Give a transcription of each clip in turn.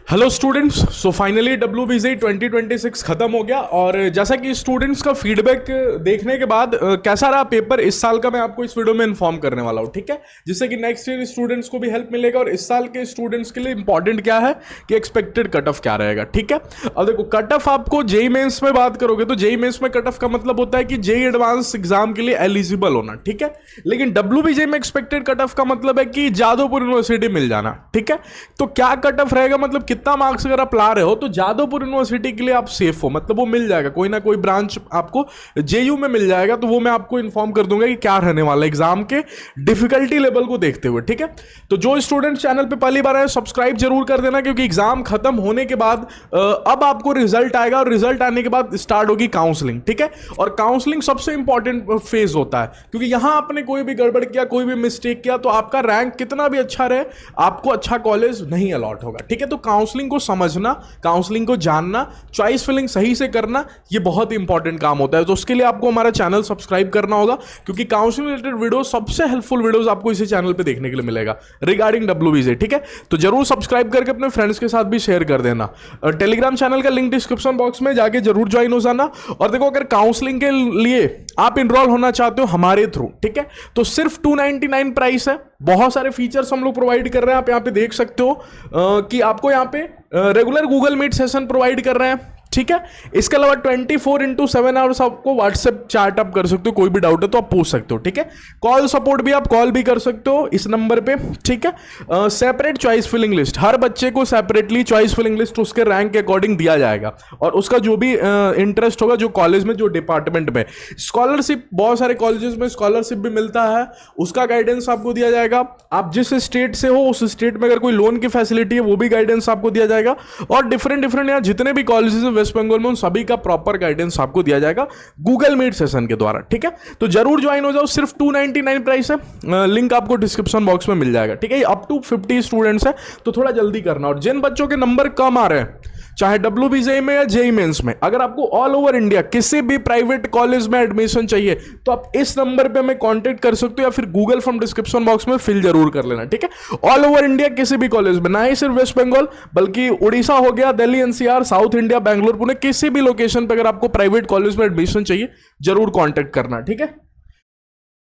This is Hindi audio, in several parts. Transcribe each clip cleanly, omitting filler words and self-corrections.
Hello students, so finally WBZ 2026 खत्म हो गया। और जैसा कि स्टूडेंट्स का फीडबैक देखने के बाद कैसा रहा पेपर इस साल का, मैं आपको इस वीडियो में इन्फॉर्म करने वाला हूँ, ठीक है। जिससे कि नेक्स्ट ईयर स्टूडेंट्स को भी हेल्प मिलेगा और इस साल के स्टूडेंट्स के लिए इंपॉर्टेंट क्या है कि एक्सपेक्टेड कट ऑफ क्या रहेगा, ठीक है। अब देखो, कट ऑफ आपको जेई मेंस में बात करोगे तो जेई मेंस में कट ऑफ का मतलब होता है कि जेई एडवांस एग्जाम के लिए एलिजिबल होना, ठीक है। लेकिन WBJ में एक्सपेक्टेड कट ऑफ का मतलब है कि जादवपुर यूनिवर्सिटी मिल जाना, ठीक है। तो क्या कट ऑफ रहेगा, मतलब कितना मार्क्स अगर आप ला रहे हो तो जादवपुर यूनिवर्सिटी के लिए आप सेफ हो, मतलब वो मिल जाएगा, कोई ना कोई ब्रांच आपको जेयू में मिल जाएगा। तो वो मैं आपको इन्फॉर्म कर दूंगा कि क्या रहने वाला है एग्जाम के डिफिकल्टी लेवल को देखते हुए, ठीक है। तो जो स्टूडेंट चैनल पे पहली बार आए सब्सक्राइब जरूर कर देना, क्योंकि एग्जाम खत्म होने के बाद अब आपको रिजल्ट आएगा और रिजल्ट आने के बाद स्टार्ट होगी काउंसलिंग, ठीक है। और काउंसलिंग सबसे इंपॉर्टेंट फेज होता है, क्योंकि यहां आपने कोई भी गड़बड़ किया, कोई भी मिस्टेक किया तो आपका रैंक कितना भी अच्छा रहे, आपको अच्छा कॉलेज नहीं अलॉट होगा, ठीक है। तो काउंसलिंग को समझना, काउंसलिंग को जानना, चॉइस फिलिंग सही से करना, ये बहुत इंपॉर्टेंट काम होता है। तो उसके लिए आपको हमारा चैनल सब्सक्राइब करना होगा, क्योंकि काउंसलिंग रिलेटेड वीडियो, सबसे हेल्पफुल वीडियोस आपको इसी चैनल पे देखने के लिए मिलेगा रिगार्डिंग WBJ, ठीक है। तो जरूर सब्सक्राइब करके अपने फ्रेंड्स के साथ भी शेयर कर देना। टेलीग्राम चैनल का लिंक डिस्क्रिप्शन बॉक्स में जाके जरूर ज्वाइन हो जाना। और देखो, अगर काउंसलिंग के लिए आप इनरोल होना चाहते हो हमारे थ्रू, ठीक है, तो सिर्फ 299 प्राइस है। बहुत सारे फीचर्स हम लोग प्रोवाइड कर रहे हैं, आप यहाँ पे देख सकते हो कि आपको यहाँ पे regular Google Meet session provide कर रहे हैं, ठीक है। इसके अलावा 24x7 आवर्स आपको व्हाट्सएप चैट आप कर सकते हो, कोई भी डाउट है तो आप पूछ सकते हो, ठीक है। कॉल सपोर्ट भी आप कॉल भी कर सकते हो इस नंबर पे, ठीक है। सेपरेट चॉइस फिलिंग लिस्ट, हर बच्चे को सेपरेटली चॉइस फिलिंग लिस्ट उसके रैंक के अकॉर्डिंग दिया जाएगा, और उसका जो भी इंटरेस्ट होगा, जो कॉलेज में, जो डिपार्टमेंट में, स्कॉलरशिप, बहुत सारे कॉलेजेस में स्कॉलरशिप भी मिलता है, उसका गाइडेंस आपको दिया जाएगा। आप जिस स्टेट से हो उस स्टेट में अगर कोई लोन की फैसिलिटी है वो भी गाइडेंस आपको दिया जाएगा। और डिफरेंट यहाँ जितने भी कॉलेजेस हैं वेस्ट बंगाल में, उन सभी का प्रॉपर गाइडेंस आपको दिया जाएगा गूगल मीट सेशन के द्वारा, ठीक है। तो जरूर ज्वाइन हो जाओ, सिर्फ 299 प्राइस है, लिंक आपको डिस्क्रिप्शन बॉक्स में मिल जाएगा, ठीक है। अप टू 50 स्टूडेंट्स है, तो थोड़ा जल्दी करना। और जिन बच्चों के नंबर कम आ रहे हैं, चाहे WBJ में या जेई मेंस में, अगर आपको ऑल ओवर इंडिया किसी भी प्राइवेट कॉलेज में एडमिशन चाहिए तो आप इस नंबर पे हमें कांटेक्ट कर सकते हो, या फिर गूगल फॉर्म डिस्क्रिप्शन बॉक्स में फिल जरूर कर लेना, ठीक है। ऑल ओवर इंडिया किसी भी कॉलेज में, ना ही सिर्फ वेस्ट बंगाल, बल्कि उड़ीसा हो गया, Delhi NCR, south India, Bangalore, Pune, किसी भी लोकेशन पे अगर आपको प्राइवेट कॉलेज में एडमिशन चाहिए जरूर कॉन्टेक्ट करना, ठीक है।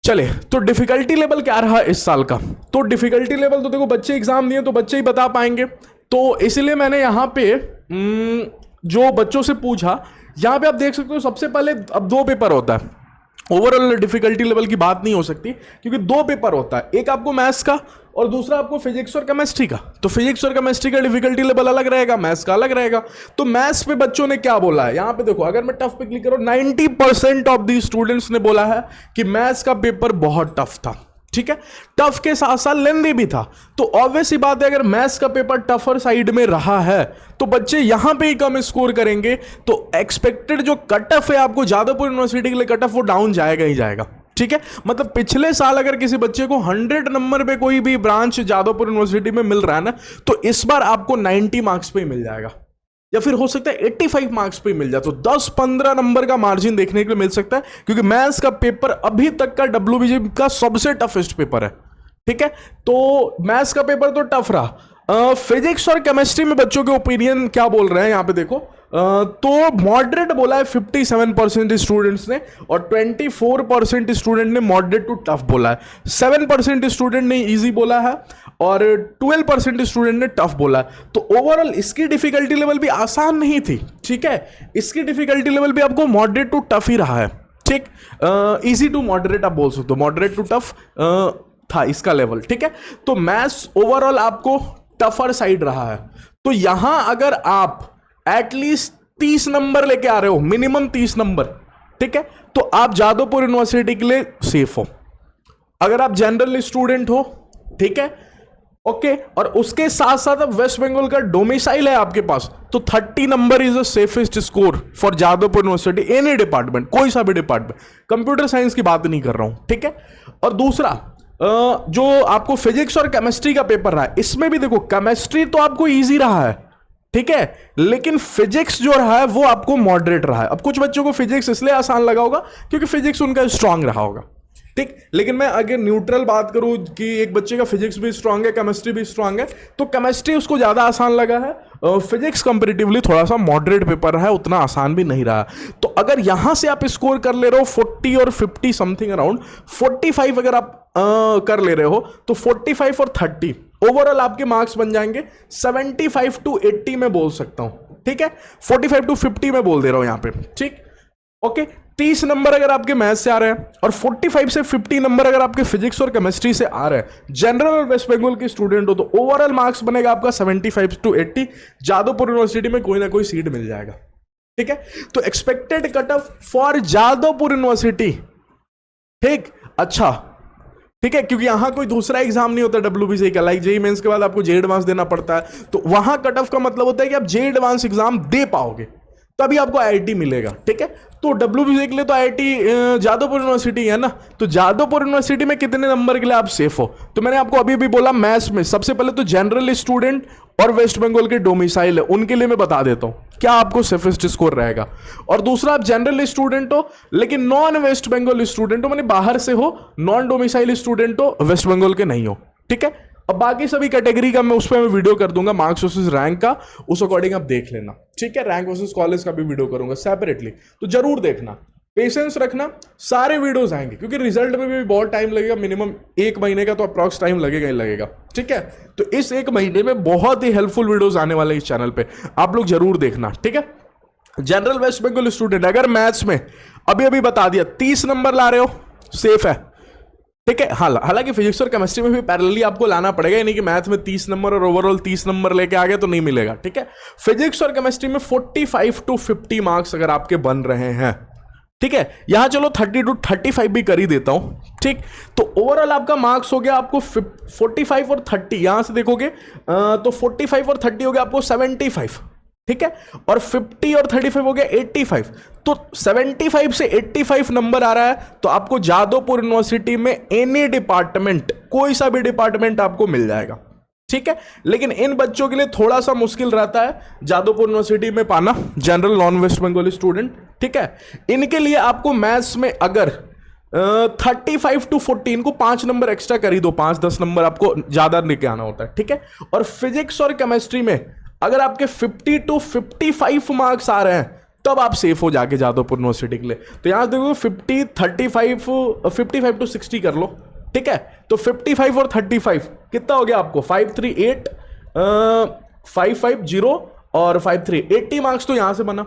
चले, तो डिफिकल्टी लेवल क्या रहा इस साल का। तो डिफिकल्टी लेवल तो देखो, बच्चे एग्जाम दिए तो बच्चे ही बता पाएंगे, तो इसलिए मैंने यहां पे जो बच्चों से पूछा, यहां पे आप देख सकते हो सबसे पहले अब 2 पेपर होता है, ओवरऑल डिफिकल्टी लेवल की बात नहीं हो सकती, क्योंकि 2 पेपर होता है, एक आपको मैथ्स का और दूसरा आपको फिजिक्स और केमिस्ट्री का। तो फिजिक्स और केमिस्ट्री का डिफिकल्टी लेवल अलग रहेगा, मैथ्स का अलग रहेगा। तो मैथ्स पे बच्चों ने क्या बोला है, यहां पे देखो, अगर मैं टफ पे क्लिक करूं, 90% ऑफ दी स्टूडेंट्स ने बोला है कि मैथ्स का पेपर बहुत टफ था, ठीक है। टफ के साथ साथ लेंदी भी था। तो ऑब्वियस ही बात है, अगर मैथ्स का पेपर टफर साइड में रहा है तो बच्चे यहां पे ही कम स्कोर करेंगे, तो एक्सपेक्टेड जो कट ऑफ है आपको जादवपुर यूनिवर्सिटी के लिए कट ऑफ, वो डाउन जाएगा ही जाएगा, ठीक है। मतलब पिछले साल अगर किसी बच्चे को 100 नंबर पे कोई भी ब्रांच जादवपुर यूनिवर्सिटी में मिल रहा है ना, तो इस बार आपको 90 मार्क्स पे ही मिल जाएगा, या फिर हो सकता है 85 मार्क्स पे मिल जाए। तो 10-15 नंबर का मार्जिन देखने के लिए मिल सकता है, क्योंकि मैथ्स का पेपर अभी तक का WBJ का सबसे टफेस्ट पेपर है, ठीक है। तो मैथ्स का पेपर तो टफ रहा। फिजिक्स और केमिस्ट्री में बच्चों के ओपिनियन क्या बोल रहे हैं यहां पे देखो, तो मॉडरेट बोला है 57% स्टूडेंट्स ने, और 24% स्टूडेंट ने मॉडरेट टू टफ बोला है, 7% स्टूडेंट ने इजी बोला है, और 12% स्टूडेंट ने टफ बोला है। तो ओवरऑल इसकी डिफिकल्टी लेवल भी आसान नहीं थी, ठीक है। इसकी डिफिकल्टी लेवल भी आपको मॉडरेट टू टफ ही रहा है, ठीक। इजी टू मॉडरेट आप बोल सकते हो, मॉडरेट टू टफ था इसका लेवल, ठीक है। तो मैथ्स ओवरऑल आपको टफर साइड रहा है। तो यहां अगर आप एटलीस्ट 30 नंबर लेके आ रहे हो, मिनिमम 30 नंबर, ठीक है, तो आप जादवपुर यूनिवर्सिटी के लिए सेफ हो। अगर आप जनरल स्टूडेंट हो, ठीक है, ओके, और उसके साथ साथ अब वेस्ट बंगाल का डोमिसाइल है आपके पास, तो 30 number is the safest score for Jadavpur university, any department, कोई सा भी डिपार्टमेंट, कंप्यूटर साइंस की बात नहीं कर रहा हूं, ठीक है। और दूसरा जो आपको फिजिक्स और केमिस्ट्री का पेपर रहा है, इसमें भी देखो, केमिस्ट्री तो आपको इजी रहा है, ठीक है, लेकिन फिजिक्स जो रहा है वो आपको मॉडरेट रहा है। अब कुछ बच्चों को फिजिक्स इसलिए आसान लगा होगा क्योंकि फिजिक्स उनका स्ट्रांग रहा होगा, ठीक। लेकिन मैं अगर न्यूट्रल बात करूं कि एक बच्चे का फिजिक्स भी स्ट्रांग है, केमिस्ट्री भी स्ट्रांग है, तो केमिस्ट्री उसको ज्यादा आसान लगा है फिजिक्स कंपेरेटिवली थोड़ा सा मॉडरेट पेपर रहा है, उतना आसान भी नहीं रहा। तो अगर यहां से आप स्कोर कर ले रहे हो 40 और 50 समथिंग अराउंड 45 अगर आप कर ले रहे हो तो 45 और 30 ओवरऑल आपके मार्क्स बन जाएंगे 75 टू 80 में बोल सकता हूं, ठीक है। 45 टू 50 में बोल दे रहा हूं यहां पे, ठीक। ओके, 30 नंबर अगर आपके मैथ से आ रहे हैं और 45 से 50 नंबर अगर आपके फिजिक्स और केमिस्ट्री से आ रहे हैं, जनरल और वेस्ट बंगाल के स्टूडेंट हो, तो ओवरऑल मार्क्स बनेगा आपका 75 टू 80। जादवपुर यूनिवर्सिटी में कोई ना कोई सीट मिल जाएगा, ठीक है। तो expected cut off for Jadavpur university, ठीक, अच्छा, ठीक है, क्योंकि यहां कोई दूसरा एग्जाम नहीं होता WBC का, लाइक जेईई मेंस के बाद आपको जे एडवांस देना पड़ता है, तो वहां कट ऑफ का मतलब होता है कि आप जे एडवांस एग्जाम दे पाओगे तभी आपको IIT मिलेगा, ठीक है। तो WBC के लिए तो IIT जादवपुर यूनिवर्सिटी है ना, तो जादवपुर यूनिवर्सिटी में कितने नंबर के लिए आप सेफ हो? तो मैंने आपको अभी भी बोला मैथ्स में सबसे पहले तो जनरल स्टूडेंट और वेस्ट बंगाल के डोमिसाइल है उनके लिए मैं बता देता हूं क्या आपको सेफेस्ट स्कोर रहेगा। और दूसरा, आप जनरल स्टूडेंट हो लेकिन नॉन वेस्ट बंगाल स्टूडेंट हो, माने बाहर से हो, नॉन डोमिसाइल स्टूडेंट हो, वेस्ट बंगाल के नहीं हो, ठीक है। अब बाकी सभी कैटेगरी का मैं उस पर वीडियो कर दूंगा, मार्क्स वर्सेस रैंक का, उस अकॉर्डिंग आप देख लेना, ठीक है। रैंक वर्सेस कॉलेज का भी वीडियो करूंगा सेपरेटली, तो जरूर देखना, पेशेंस रखना, सारे वीडियोस आएंगे क्योंकि रिजल्ट में भी बहुत टाइम लगेगा, मिनिमम 1 महीने का तो अप्रॉक्स टाइम लगेगा ही लगेगा, ठीक है। तो इस 1 महीने में बहुत ही हेल्पफुल वीडियोस आने वाले इस चैनल पे, आप लोग जरूर देखना, ठीक है। जनरल वेस्ट बंगाल स्टूडेंट अगर मैथ्स में अभी बता दिया 30 नंबर ला रहे हो, सेफ है, ठीक है। हालांकि फिजिक्स और केमिस्ट्री में भी पैरेलली आपको लाना पड़ेगा, यानी कि मैथ में 30 नंबर और ओवरऑल 30 नंबर लेके आ गए तो नहीं मिलेगा, ठीक है। फिजिक्स और केमिस्ट्री में 45 टू 50 मार्क्स अगर आपके बन रहे हैं, ठीक है, यहां चलो 30 टू 35 भी कर ही देता हूं, ठीक। तो ओवरऑल आपका मार्क्स हो गया आपको 45 और 30, यहां से देखोगे तो 45 और 30 हो गया आपको 75, ठीक है, और 50 और 35 हो गया 85। तो 75 से 85 नंबर आ रहा है तो आपको जादवपुर यूनिवर्सिटी में एनी डिपार्टमेंट, कोई सा भी डिपार्टमेंट आपको मिल जाएगा, ठीक है। लेकिन इन बच्चों के लिए थोड़ा सा मुश्किल रहता है जादवपुर यूनिवर्सिटी में पाना, general non West Bengali student, ठीक है। इनके लिए आपको मैथ्स में अगर 35 टू 40, इनको 5 नंबर एक्स्ट्रा कर ही दो, 5-10 नंबर आपको ज्यादा लेके आना होता है, ठीक है। और फिजिक्स और केमिस्ट्री में अगर आपके 50 टू 55 मार्क्स आ रहे हैं तब आप सेफ हो जाके जादवपुर यूनिवर्सिटी के लिए। तो यहां देखो 50, 35, 55 टू 60 कर लो, ठीक है। तो 55 और 35 कितना हो गया आपको 538, 550 और 53, 80 मार्क्स तो यहां से बना,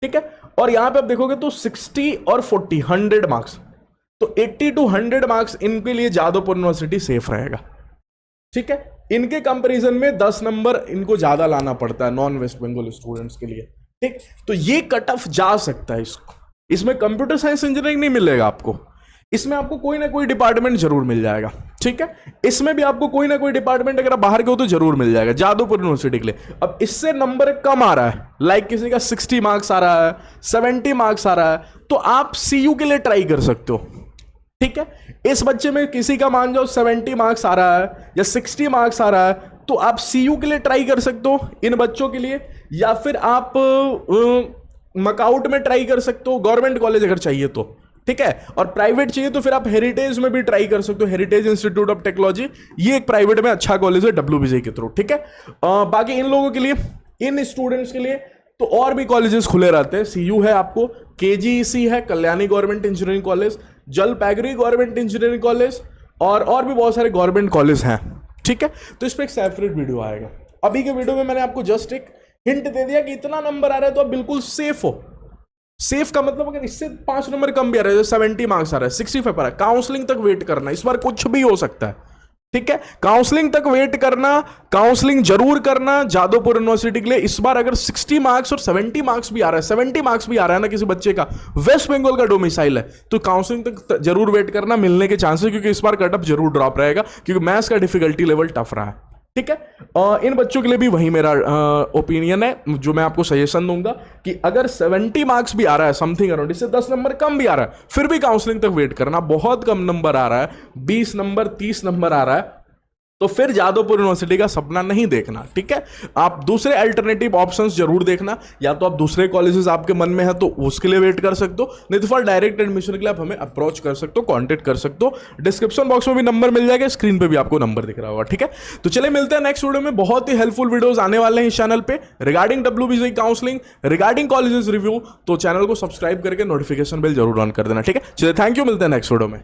ठीक है। और यहां पे आप देखोगे तो 60 और 40, 100 मार्क्स, तो 80 टू 100 मार्क्स इनके लिए जादवपुर यूनिवर्सिटी सेफ रहेगा, ठीक है। इनके कंपैरिजन में 10 नंबर इनको ज्यादा लाना पड़ता है नॉन वेस्ट बंगाल स्टूडेंट्स के लिए, ठीक। तो ये कट ऑफ जा सकता है इसको, इसमें कंप्यूटर साइंस इंजीनियरिंग नहीं मिलेगा आपको, इसमें आपको कोई ना कोई डिपार्टमेंट जरूर मिल जाएगा, ठीक है। इसमें भी आपको कोई ना कोई डिपार्टमेंट अगर आप बाहर के हो तो जरूर मिल जाएगा जादवपुर यूनिवर्सिटी के लिए। अब इससे नंबर कम आ रहा है, लाइक किसी का 60 मार्क्स आ रहा है, 70 मार्क्स आ रहा है, तो आप CU के लिए ट्राई कर सकते हो, ठीक है। इस बच्चे में किसी का मान जाओ 70 मार्क्स आ रहा है या 60 मार्क्स आ रहा है तो आप CU के लिए ट्राई कर सकते हो इन बच्चों के लिए, या फिर आप मकआउट में ट्राई कर सकते हो, गवर्नमेंट कॉलेज अगर चाहिए तो, ठीक है। और प्राइवेट चाहिए तो फिर आप हेरिटेज में भी ट्राई कर सकते हो, हेरिटेज इंस्टीट्यूट ऑफ टेक्नोलॉजी, ये एक प्राइवेट में अच्छा कॉलेज है WBC के थ्रू, ठीक है। बाकी इन लोगों के लिए, इन स्टूडेंट्स के लिए तो और भी कॉलेजेस खुले रहते हैं। CU है आपको, KGEC है, Kalyani government engineering college, Jalpaiguri government engineering college, और भी बहुत सारे गवर्नमेंट कॉलेज हैं, ठीक है। तो इस पर एक सेपरेट वीडियो आएगा। अभी के वीडियो में मैंने आपको जस्ट एक हिंट दे दिया कि इतना नंबर आ रहा है तो आप बिल्कुल सेफ हो। सेफ का मतलब अगर इससे 5 नंबर कम भी आ रहा है, 70 मार्क्स आ रहा है, 65 आ रहा है, काउंसलिंग तक वेट करना, इस बार कुछ भी हो सकता है, ठीक है। काउंसलिंग तक वेट करना, काउंसलिंग जरूर करना जादवपुर यूनिवर्सिटी के लिए। इस बार अगर 60 मार्क्स और 70 मार्क्स भी आ रहा है, 70 मार्क्स भी आ रहा है ना किसी बच्चे का, वेस्ट बंगाल का डोमिसाइल है, तो काउंसलिंग तक जरूर वेट करना, मिलने के चांसेस, क्योंकि इस बार कटअप जरूर ड्रॉप रहेगा क्योंकि मैथ्स का डिफिकल्टी लेवल टफ रहा है, ठीक है। इन बच्चों के लिए भी वही मेरा ओपिनियन है, जो मैं आपको सजेशन दूंगा कि अगर 70 मार्क्स भी आ रहा है समथिंग अराउंड, इससे 10 नंबर कम भी आ रहा है, फिर भी काउंसलिंग तक वेट करना। बहुत कम नंबर आ रहा है, 20 नंबर 30 नंबर आ रहा है, तो फिर जादवपुर यूनिवर्सिटी का सपना नहीं देखना, ठीक है। आप दूसरे अल्टरनेटिव ऑप्शंस जरूर देखना, या तो आप दूसरे कॉलेजेस आपके मन में है तो उसके लिए वेट कर सकते हो, नहीं तो फॉर डायरेक्ट एडमिशन के लिए आप हमें अप्रोच कर सकते हो, कांटेक्ट कर सकते हो। डिस्क्रिप्शन बॉक्स में भी नंबर मिल जाएगा, स्क्रीन पे भी आपको नंबर दिख रहा होगा, ठीक है। तो चलिए मिलते हैं नेक्स्ट वीडियो में, बहुत ही हेल्पफुल वीडियोस आने वाले हैं इस चैनल पे regarding WBGE counselling, regarding colleges review. तो चैनल को सब्सक्राइब करके नोटिफिकेशन बेल जरूर ऑन कर देना, ठीक है। चलिए थैंक यू, मिलते हैं नेक्स्ट वीडियो में।